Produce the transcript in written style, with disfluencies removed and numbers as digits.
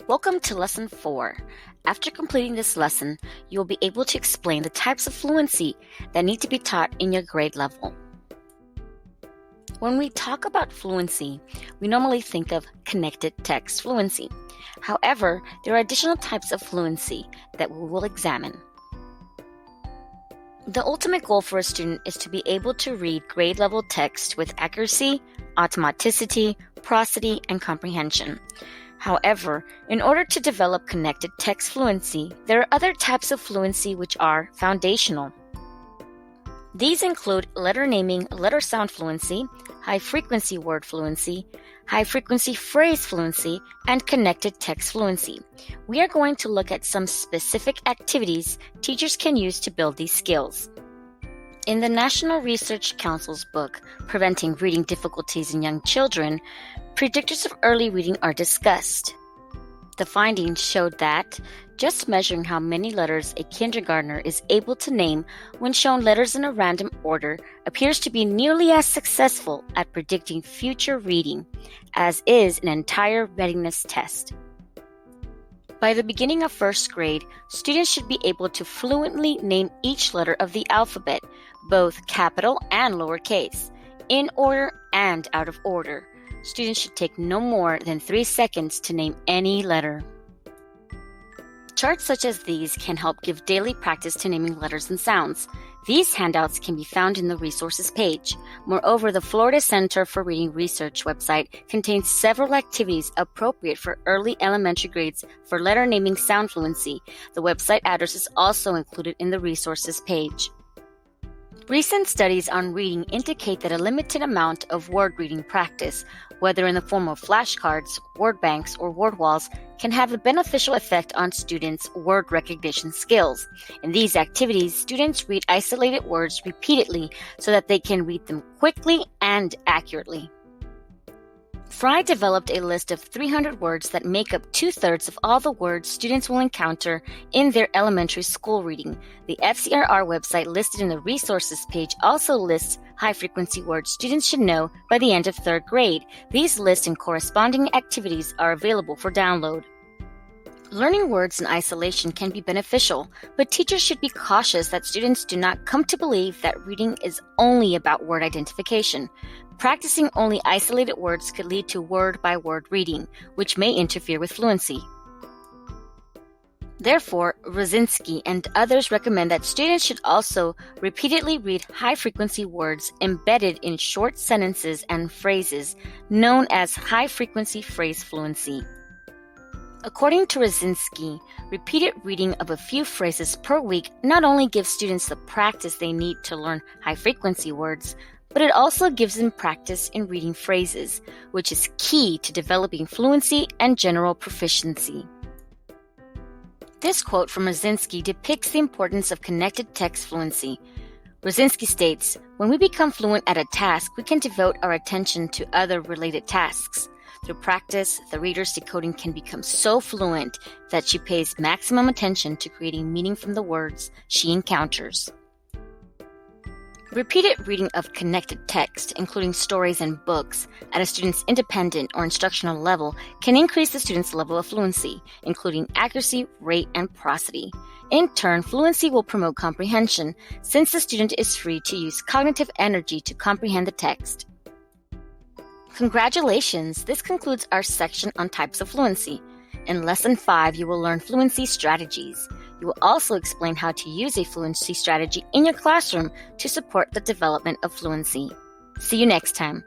Welcome to Lesson 4. After completing this lesson, you will be able to explain the types of fluency that need to be taught in your grade level. When we talk about fluency, we normally think of connected text fluency. However, there are additional types of fluency that we will examine. The ultimate goal for a student is to be able to read grade-level text with accuracy, automaticity, prosody, and comprehension. However, in order to develop connected text fluency, there are other types of fluency which are foundational. These include letter naming, letter sound fluency, high-frequency word fluency, high-frequency phrase fluency, and connected text fluency. We are going to look at some specific activities teachers can use to build these skills. In the National Research Council's book, Preventing Reading Difficulties in Young Children, predictors of early reading are discussed. The findings showed that just measuring how many letters a kindergartner is able to name when shown letters in a random order appears to be nearly as successful at predicting future reading as is an entire readiness test. By the beginning of first grade, students should be able to fluently name each letter of the alphabet, both capital and lowercase, in order and out of order. Students should take no more than 3 seconds to name any letter. Charts such as these can help give daily practice to naming letters and sounds. These handouts can be found in the resources page. Moreover, the Florida Center for Reading Research website contains several activities appropriate for early elementary grades for letter naming sound fluency. The website address is also included in the resources page. Recent studies on reading indicate that a limited amount of word reading practice, whether in the form of flashcards, word banks, or word walls, can have a beneficial effect on students' word recognition skills. In these activities, students read isolated words repeatedly so that they can read them quickly and accurately. Fry developed a list of 300 words that make up 2/3 of all the words students will encounter in their elementary school reading. The FCRR website listed in the resources page also lists high-frequency words students should know by the end of 3rd grade. These lists and corresponding activities are available for download. Learning words in isolation can be beneficial, but teachers should be cautious that students do not come to believe that reading is only about word identification. Practicing only isolated words could lead to word-by-word reading, which may interfere with fluency. Therefore, Rosinski and others recommend that students should also repeatedly read high-frequency words embedded in short sentences and phrases, known as high-frequency phrase fluency. According to Rosinski, repeated reading of a few phrases per week not only gives students the practice they need to learn high-frequency words, but it also gives them practice in reading phrases, which is key to developing fluency and general proficiency. This quote from Rosinski depicts the importance of connected text fluency. Rosinski states, "When we become fluent at a task, we can devote our attention to other related tasks. Through practice, the reader's decoding can become so fluent that she pays maximum attention to creating meaning from the words she encounters." Repeated reading of connected text, including stories and books, at a student's independent or instructional level can increase the student's level of fluency, including accuracy, rate, and prosody. In turn, fluency will promote comprehension, since the student is free to use cognitive energy to comprehend the text. Congratulations! This concludes our section on types of fluency. In Lesson 5, you will learn fluency strategies. You will also explain how to use a fluency strategy in your classroom to support the development of fluency. See you next time.